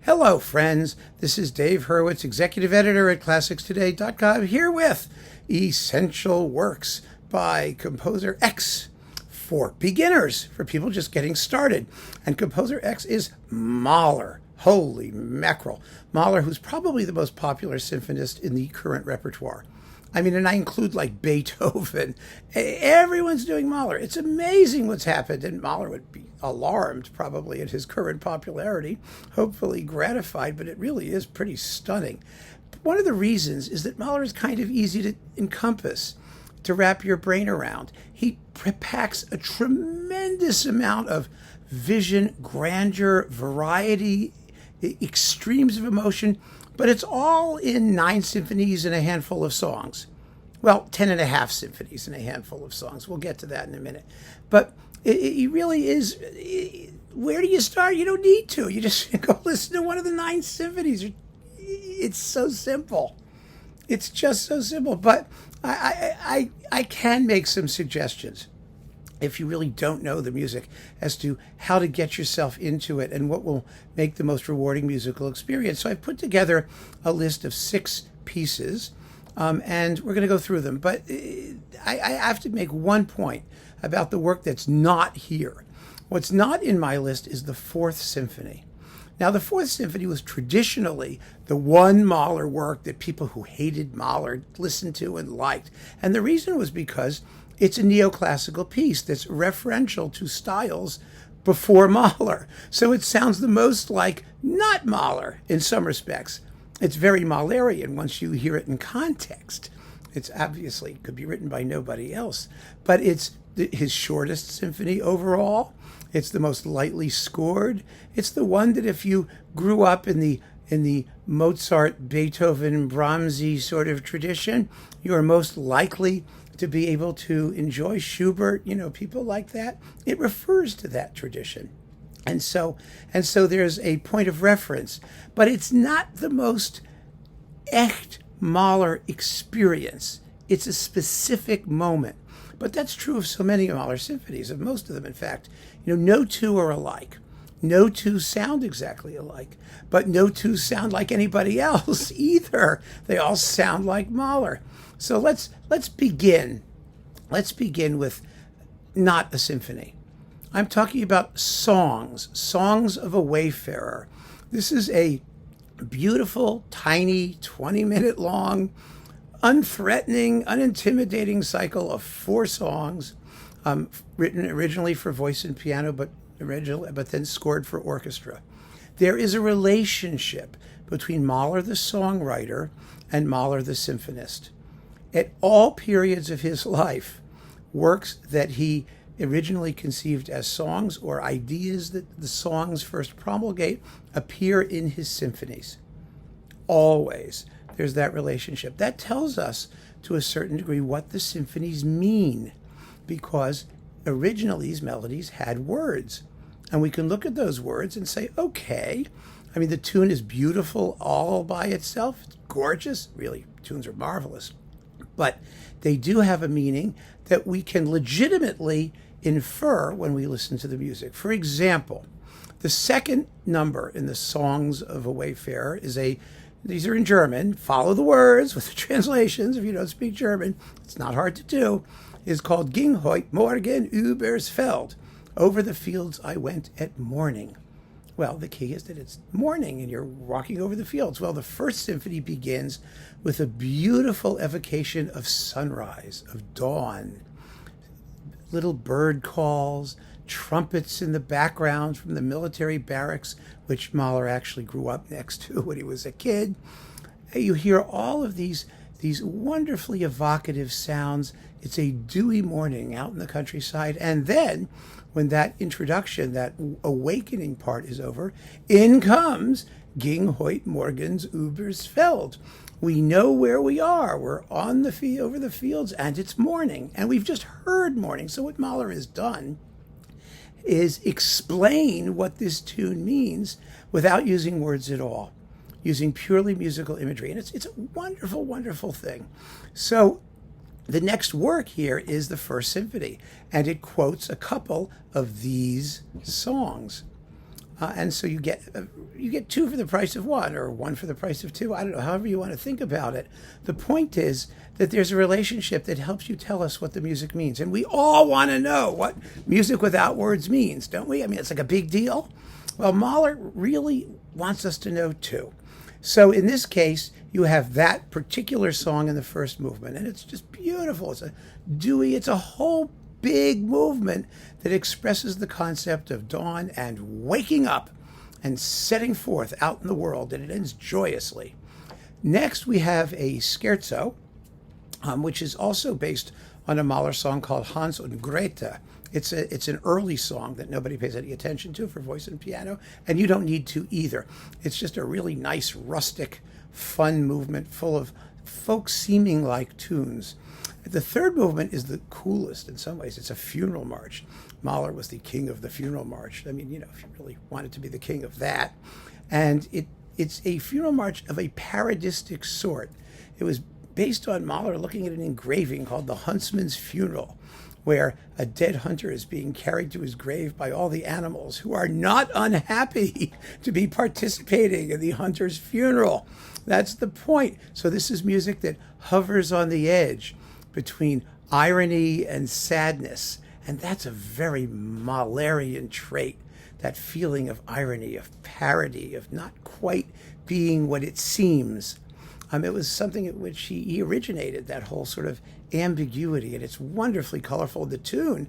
Hello, friends. This is Dave Hurwitz, executive editor at ClassicsToday.com, here with Essential Works by Composer X for beginners, for people just getting started. And Composer X is Mahler. Holy mackerel. Mahler, who's probably the most popular symphonist in the current repertoire. I mean, and I include like Beethoven. Everyone's doing Mahler. It's amazing what's happened, and Mahler would be alarmed probably at his current popularity, hopefully gratified, but it really is pretty stunning. One of the reasons is that Mahler is kind of easy to encompass, to wrap your brain around. He packs a tremendous amount of vision, grandeur, variety, extremes of emotion, but it's all in 9 symphonies and a handful of songs. Well, 10 and a half symphonies and a handful of songs. We'll get to that in a minute. But it really is, where do you start? You don't need to. You just go listen to one of the 9 symphonies. It's so simple. It's just so simple. But I can make some suggestions, if you really don't know the music, as to how to get yourself into it and what will make the most rewarding musical experience. So I've put together a list of 6 pieces, and we're going to go through them. But I have to make one point about the work that's not here. What's not in my list is the 4th Symphony. Now, the 4th Symphony was traditionally the one Mahler work that people who hated Mahler listened to and liked. And the reason was because it's a neoclassical piece that's referential to styles before Mahler. So it sounds the most like not Mahler in some respects. It's very Mahlerian once you hear it in context. It's obviously could be written by nobody else, but it's his shortest symphony overall. It's the most lightly scored. It's the one that if you grew up in the Mozart, Beethoven, Brahmsy sort of tradition, you are most likely to be able to enjoy. Schubert, people like that. It refers to that tradition. And so there's a point of reference, but it's not the most echt Mahler experience. It's a specific moment. But that's true of so many Mahler symphonies, of most of them, in fact. No two are alike. No two sound exactly alike, but no two sound like anybody else either. They all sound like Mahler. So let's begin. Let's begin with not a symphony. I'm talking about songs of a Wayfarer. This is a beautiful, tiny, 20-minute long, unthreatening, unintimidating cycle of 4 songs, written originally for voice and piano, but then scored for orchestra. There is a relationship between Mahler the songwriter and Mahler the symphonist. At all periods of his life, works that he originally conceived as songs or ideas that the songs first promulgate appear in his symphonies. Always. There's that relationship. That tells us, to a certain degree, what the symphonies mean, because originally these melodies had words. And we can look at those words and say, okay, I mean, the tune is beautiful all by itself. It's gorgeous. Really, tunes are marvelous. But they do have a meaning that we can legitimately infer when we listen to the music. For example, the second number in the Songs of a Wayfarer these are in German, follow the words with the translations if you don't speak German, it's not hard to do, is called Ging heut Morgen übers Feld. Over the fields I went at morning. Well, the key is that it's morning and you're walking over the fields. Well, the 1st symphony begins with a beautiful evocation of sunrise, of dawn. Little bird calls, trumpets in the background from the military barracks, which Mahler actually grew up next to when he was a kid. You hear all of these wonderfully evocative sounds. It's a dewy morning out in the countryside. And then when that introduction, that awakening part is over, in comes Ging heut morgens übers Feld. We know where we are. We're on the over the fields, and it's morning. And we've just heard morning. So what Mahler has done is explain what this tune means without using words at all, using purely musical imagery. And it's a wonderful, wonderful thing. So the next work here is the 1st Symphony, and it quotes a couple of these songs. And so you get two for the price of one, or one for the price of two. I don't know, however you want to think about it. The point is that there's a relationship that helps you tell us what the music means. And we all want to know what music without words means, don't we? I mean, it's like a big deal. Well, Mahler really wants us to know too. So in this case, you have that particular song in the first movement, and it's just beautiful. It's a dewy, it's a whole big movement that expresses the concept of dawn and waking up and setting forth out in the world, and it ends joyously. Next, we have a scherzo, which is also based on a Mahler song called Hans und Grete. It's an early song that nobody pays any attention to for voice and piano, and you don't need to either. It's just a really nice, rustic, fun movement full of folk-seeming like tunes. The third movement is the coolest in some ways. It's a funeral march. Mahler was the king of the funeral march. I mean, if you really wanted to be the king of that. And it's a funeral march of a parodistic sort. It was based on Mahler looking at an engraving called The Huntsman's Funeral, where a dead hunter is being carried to his grave by all the animals who are not unhappy to be participating in the hunter's funeral. That's the point. So this is music that hovers on the edge between irony and sadness. And that's a very Mahlerian trait, that feeling of irony, of parody, of not quite being what it seems. It was something at which he originated, that whole sort of ambiguity, and it's wonderfully colorful. The tune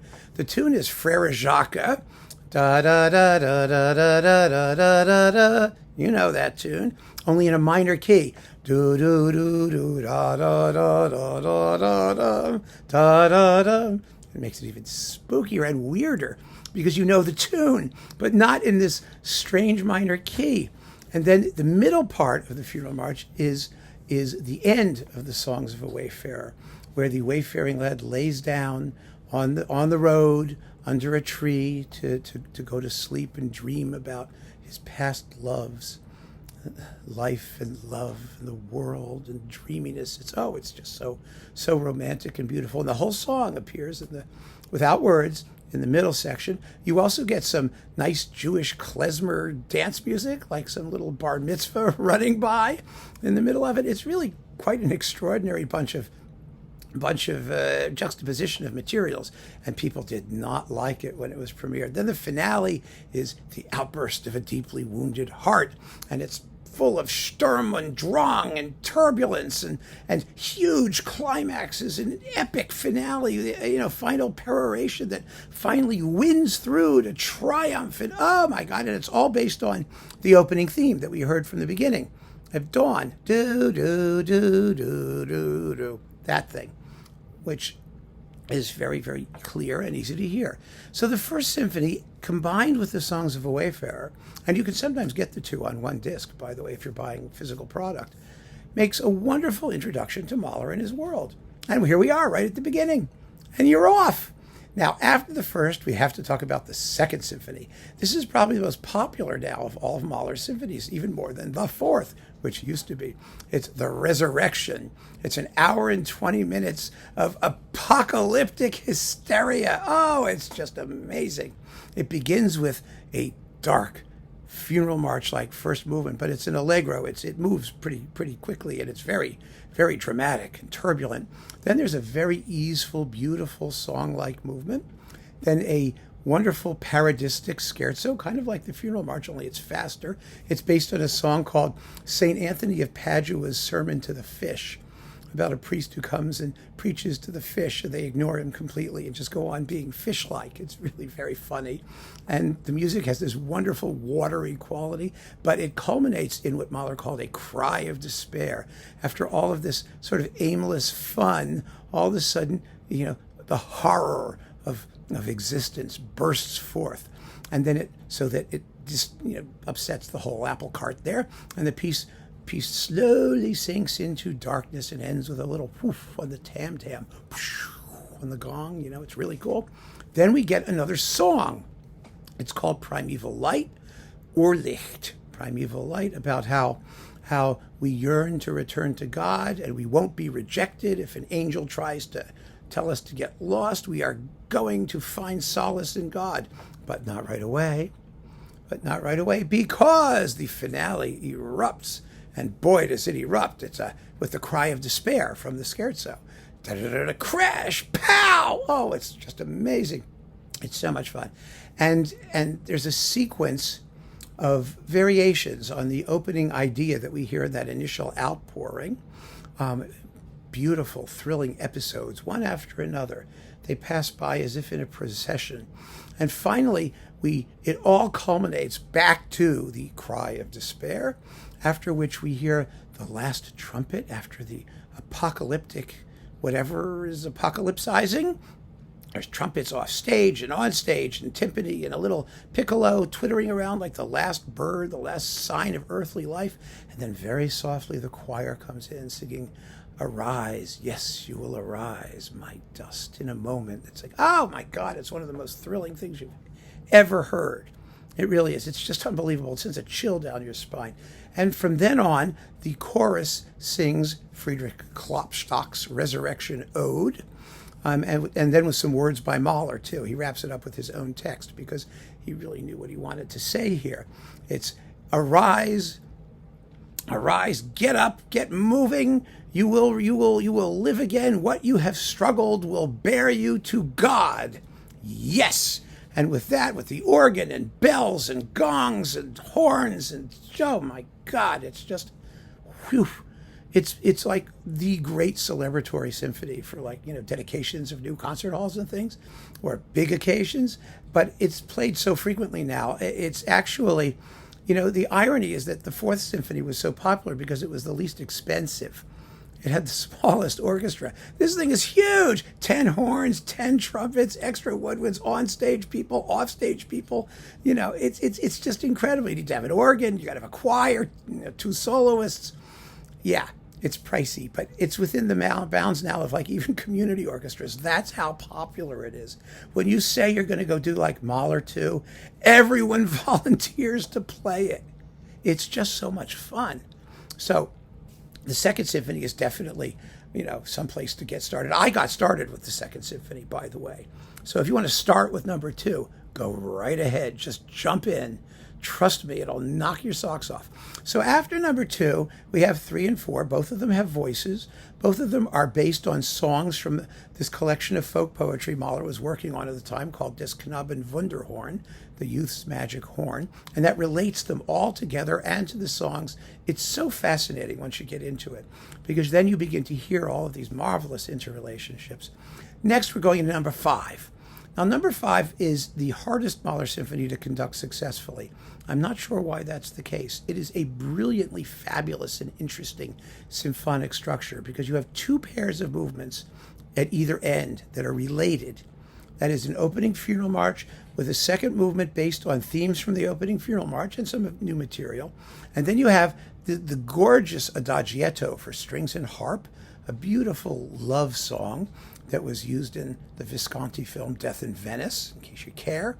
is Frere Jacques, da da da da da da da da da da. You know that tune, only in a minor key. Do do do do da da da da da da da da da da. It makes it even spookier and weirder because you know the tune, but not in this strange minor key. And then the middle part of the funeral march is the end of the Songs of a Wayfarer, where the wayfaring lad lays down on the road under a tree to go to sleep and dream about his past loves, life and love and the world and dreaminess. It's just so romantic and beautiful. And the whole song appears without words in the middle section. You also get some nice Jewish klezmer dance music, like some little bar mitzvah running by in the middle of it. It's really quite an extraordinary bunch of juxtaposition of materials, and people did not like it when it was premiered. Then the finale is the outburst of a deeply wounded heart, and it's full of Sturm und Drang and turbulence and huge climaxes and an epic finale, final peroration that finally wins through to triumph. And oh my God, and it's all based on the opening theme that we heard from the beginning of Dawn. Do, do, do, do, do, do. That thing, which is very, very clear and easy to hear. So the first symphony, combined with the Songs of a Wayfarer, and you can sometimes get the two on one disc, by the way, if you're buying physical product, makes a wonderful introduction to Mahler and his world. And here we are, right at the beginning. And you're off. Now, after the first, we have to talk about the second symphony. This is probably the most popular now of all of Mahler's symphonies, even more than the fourth, which used to be. It's The Resurrection. It's an hour and 20 minutes of apocalyptic hysteria. Oh, it's just amazing. It begins with a dark funeral march-like first movement, but it's an allegro. It moves pretty quickly, and it's very, very dramatic and turbulent. Then there's a very easeful, beautiful song-like movement. Then a wonderful parodistic scherzo, kind of like the funeral march, only it's faster. It's based on a song called St. Anthony of Padua's Sermon to the Fish, about a priest who comes and preaches to the fish, and they ignore him completely and just go on being fish-like. It's really very funny. And the music has this wonderful watery quality, but it culminates in what Mahler called a cry of despair. After all of this sort of aimless fun, all of a sudden, the horror of existence bursts forth. And then it just, upsets the whole apple cart there. And the piece slowly sinks into darkness and ends with a little whoof on the tam-tam, on the gong. It's really cool. Then we get another song. It's called Primeval Light, or Licht. Primeval Light, about how we yearn to return to God, and we won't be rejected. If an angel tries to tell us to get lost, we are going to find solace in God, but not right away. but not right away, because the finale erupts. And boy, does it erupt. It's with the cry of despair from the scherzo. Da-da-da-da, crash, pow! Oh, it's just amazing. It's so much fun. And there's a sequence of variations on the opening idea that we hear in that initial outpouring. Beautiful, thrilling episodes, one after another. They pass by as if in a procession. And finally, it all culminates back to the cry of despair, after which we hear the last trumpet after the apocalyptic, whatever is apocalypsizing. There's trumpets off stage and on stage and timpani and a little piccolo twittering around like the last bird, the last sign of earthly life. And then very softly the choir comes in singing, "Arise, yes, you will arise, my dust," in a moment. It's like, oh my God, it's one of the most thrilling things you've ever heard. It really is. It's just unbelievable. It sends a chill down your spine. And from then on, the chorus sings Friedrich Klopstock's Resurrection Ode. And then with some words by Mahler, too. He wraps it up with his own text because he really knew what he wanted to say here. It's arise, arise, get up, get moving. You will live again. What you have struggled will bear you to God. Yes. And with that, with the organ and bells and gongs and horns and, oh my God, it's just, whew. It's like the great celebratory symphony for, like, dedications of new concert halls and things, or big occasions. But it's played so frequently now. It's actually, the irony is that the Fourth Symphony was so popular because it was the least expensive. It had the smallest orchestra. This thing is huge. 10 horns, 10 trumpets, extra woodwinds, on-stage people, off-stage people. It's just incredible. You need to have an organ. You got to have a choir, 2 soloists. Yeah, it's pricey, but it's within the bounds now of, like, even community orchestras. That's how popular it is. When you say you're going to go do, like, Mahler 2, everyone volunteers to play it. It's just so much fun. So the Second Symphony is definitely, some place to get started. I got started with the Second Symphony, by the way. So if you want to start with number 2, go right ahead. Just jump in. Trust me, it'll knock your socks off. So after number 2, we have 3 and 4. Both of them have voices. Both of them are based on songs from this collection of folk poetry Mahler was working on at the time called Des Knaben Wunderhorn, the youth's magic horn. And that relates them all together and to the songs. It's so fascinating once you get into it, because then you begin to hear all of these marvelous interrelationships. Next, we're going to number 5. Now, number 5 is the hardest Mahler symphony to conduct successfully. I'm not sure why that's the case. It is a brilliantly fabulous and interesting symphonic structure because you have 2 pairs of movements at either end that are related. That is an opening funeral march with a second movement based on themes from the opening funeral march and some new material. And then you have the gorgeous adagietto for strings and harp, a beautiful love song that was used in the Visconti film Death in Venice, in case you care,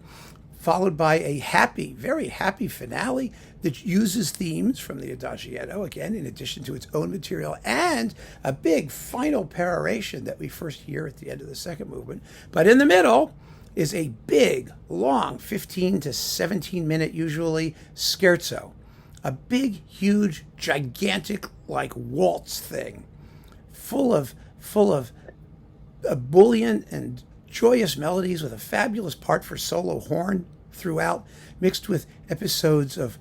followed by a happy, very happy finale that uses themes from the adagietto, again, in addition to its own material, and a big final peroration that we first hear at the end of the second movement. But in the middle is a big, long, 15 to 17 minute, usually, scherzo. A big, huge, gigantic, like waltz thing, full of ebullient and joyous melodies with a fabulous part for solo horn throughout, mixed with episodes of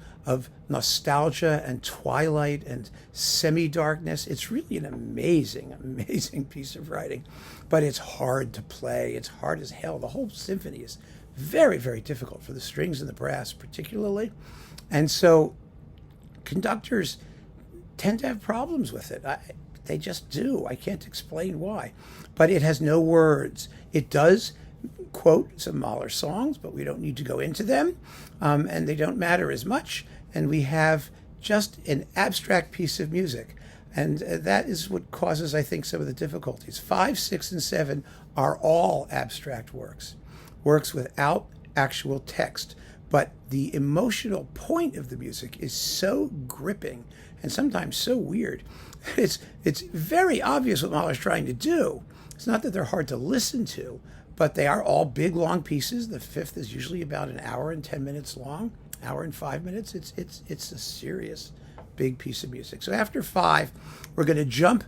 nostalgia and twilight and semi-darkness. It's really an amazing, amazing piece of writing, but it's hard to play. It's hard as hell. The whole symphony is very, very difficult for the strings and the brass particularly. And so conductors tend to have problems with it. They just do. I can't explain why. But it has no words. It does quote some Mahler songs, but we don't need to go into them. And they don't matter as much. And we have just an abstract piece of music. And that is what causes, I think, some of the difficulties. 5, 6, and 7 are all abstract works without actual text. But the emotional point of the music is so gripping and sometimes so weird. It's very obvious what Mahler's trying to do. It's not that they're hard to listen to, but they are all big, long pieces. The fifth is usually about an hour and 10 minutes long. hour and 5 minutes. It's a serious, big piece of music. So after 5, we're going to jump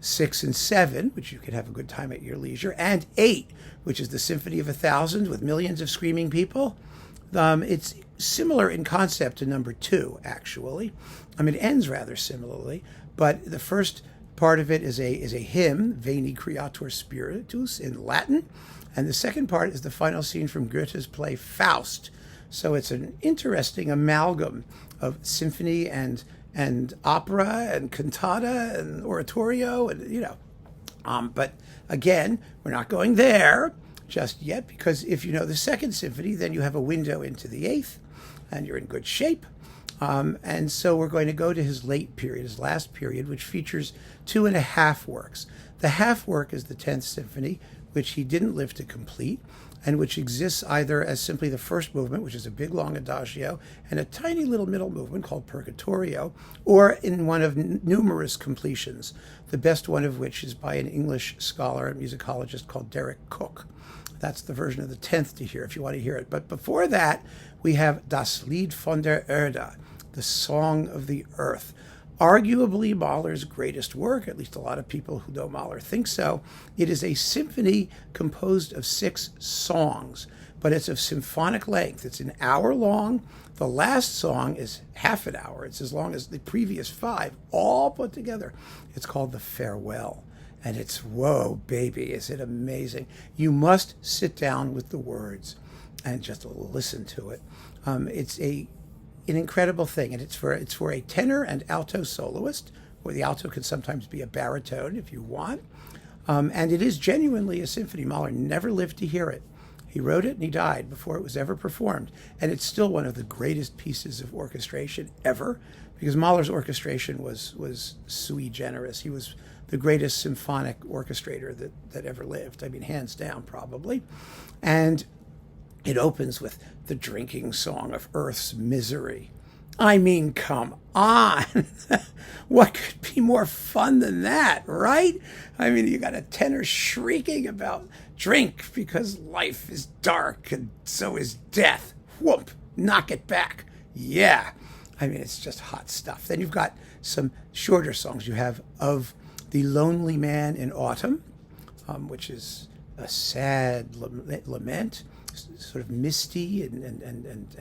6 and 7, which you can have a good time at your leisure, and 8, which is the Symphony of 1,000 with millions of screaming people. It's similar in concept to number 2, actually. It ends rather similarly, but the first part of it is a hymn, Veni Creator Spiritus, in Latin, and the second part is the final scene from Goethe's play Faust. So it's an interesting amalgam of symphony and opera and cantata and oratorio, and but again, we're not going there just yet, because if you know the second symphony, then you have a window into the 8th, and you're in good shape. And so we're going to go to his late period, his last period, which features 2.5 works. The half work is the 10th Symphony, which he didn't live to complete, and which exists either as simply the first movement, which is a big long adagio, and a tiny little middle movement called Purgatorio, or in one of numerous completions, the best one of which is by an English scholar and musicologist called Derek Cook. That's the version of the 10th to hear if you want to hear it. But before that, we have Das Lied von der Erde, the Song of the Earth. Arguably Mahler's greatest work, at least a lot of people who know Mahler think so. It is a symphony composed of 6 songs, but it's of symphonic length. It's an hour long. The last song is half an hour. It's as long as the previous 5, all put together. It's called The Farewell. And it's, whoa, baby, is it amazing. You must sit down with the words and just listen to it. It's an incredible thing, and it's for a tenor and alto soloist, or the alto can sometimes be a baritone if you want. And it is genuinely a symphony. Mahler never lived to hear it. He wrote it and he died before it was ever performed. And it's still one of the greatest pieces of orchestration ever, because Mahler's orchestration was sui generis. He was the greatest symphonic orchestrator that ever lived. Hands down, probably. And it opens with the drinking song of Earth's misery. Come on. What could be more fun than that, right? You got a tenor shrieking about drink because life is dark and so is death. Whoop, knock it back. Yeah. It's just hot stuff. Then you've got some shorter songs. You have Of the Lonely Man in Autumn, which is a sad lament, sort of misty and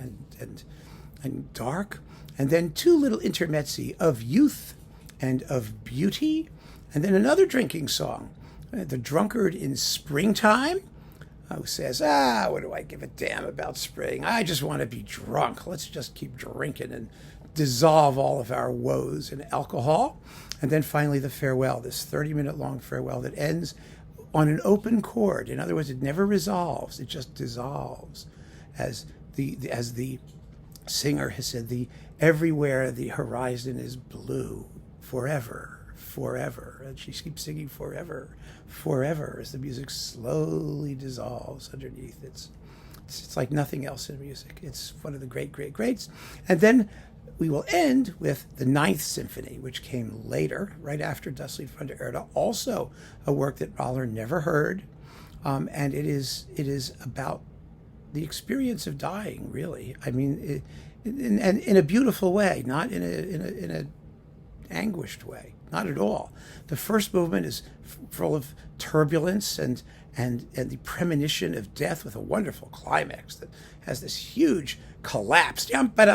dark. And then 2 little intermezzi of youth and of beauty. And then another drinking song, The Drunkard in Springtime, who says, what do I give a damn about spring? I just want to be drunk. Let's just keep drinking and dissolve all of our woes in alcohol. And then finally the farewell, this 30-minute long farewell that ends on an open chord. In other words, it never resolves. It just dissolves. As the singer has said, everywhere the horizon is blue, forever, forever. And she keeps singing forever, forever, as the music slowly dissolves underneath. It's like nothing else in music. It's one of the great, great, greats. And then we will end with the Ninth Symphony, which came later, right after Das Lied von der Erde, also a work that Mahler never heard. And it is about the experience of dying, really. In a beautiful way, not in a anguished way, not at all. The first movement is full of turbulence and the premonition of death, with a wonderful climax that has this huge collapse. And it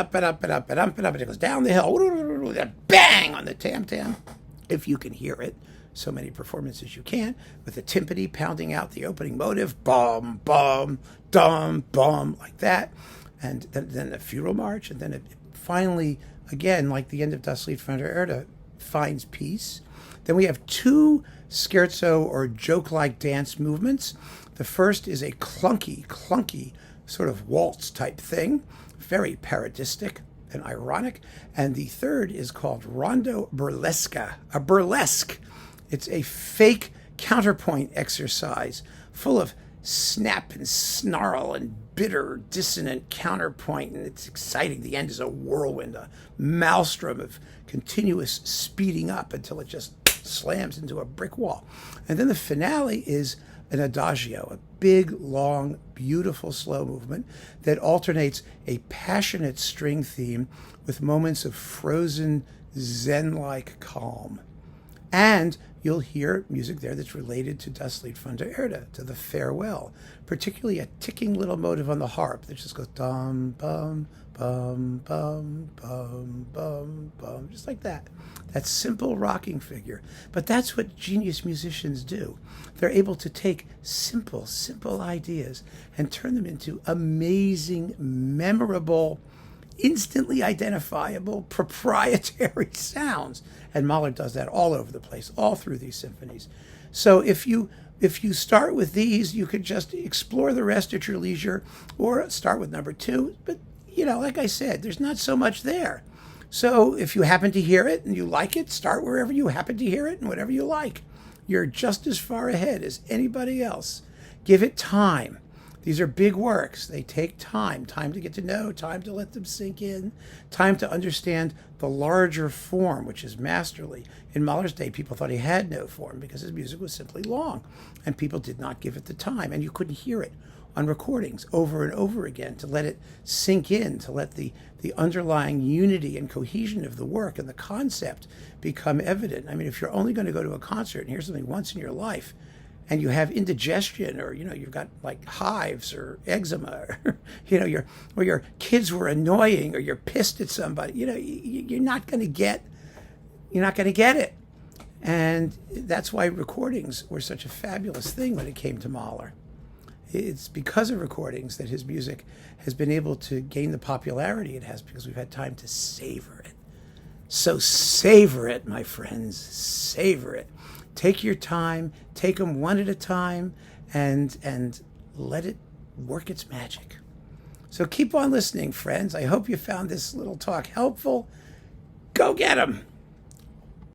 goes down the hill, bang on the tam-tam, if you can hear it. So many performances you can, with the timpani pounding out the opening motive, bum, bum, dum, bum, like that. And then the funeral march, and then it finally, again, like the end of Das Lied von der Erde, finds peace. Then we have 2 scherzo or joke-like dance movements. The first is a clunky sort of waltz type thing, very parodistic and ironic. And the third is called Rondo Burlesca, a burlesque. It's a fake counterpoint exercise full of snap and snarl and bitter, dissonant counterpoint, and it's exciting. The end is a whirlwind, a maelstrom of continuous speeding up until it just slams into a brick wall. And then the finale is an adagio, a big, long, beautiful, slow movement that alternates a passionate string theme with moments of frozen, Zen-like calm. And you'll hear music there that's related to Das Lied von der Erde, to the farewell, particularly a ticking little motive on the harp that just goes dum, bum, bum, bum, bum, bum, bum, just like that. That simple rocking figure. But that's what genius musicians do. They're able to take simple ideas and turn them into amazing, memorable, instantly identifiable, proprietary sounds. And Mahler does that all over the place, all through these symphonies. So if you start with these, you could just explore the rest at your leisure, or start with number 2. But, like I said, there's not so much there. So if you happen to hear it and you like it, start wherever you happen to hear it and whatever you like. You're just as far ahead as anybody else. Give it time. These are big works. They take time to get to know, time to let them sink in, time to understand the larger form, which is masterly. In Mahler's day, people thought he had no form because his music was simply long, and people did not give it the time, and you couldn't hear it on recordings over and over again to let it sink in, to let the underlying unity and cohesion of the work and the concept become evident. I mean, if you're only going to go to a concert and hear something once in your life, and you have indigestion, or you've got like hives or eczema, or your kids were annoying, or you're pissed at somebody, you're not going to get it. And that's why recordings were such a fabulous thing when it came to Mahler. It's because of recordings that his music has been able to gain the popularity it has, because we've had time to savor it. So savor it, my friends, savor it. Take your time, take them one at a time, and let it work its magic. So keep on listening, friends. I hope you found this little talk helpful. Go get 'em!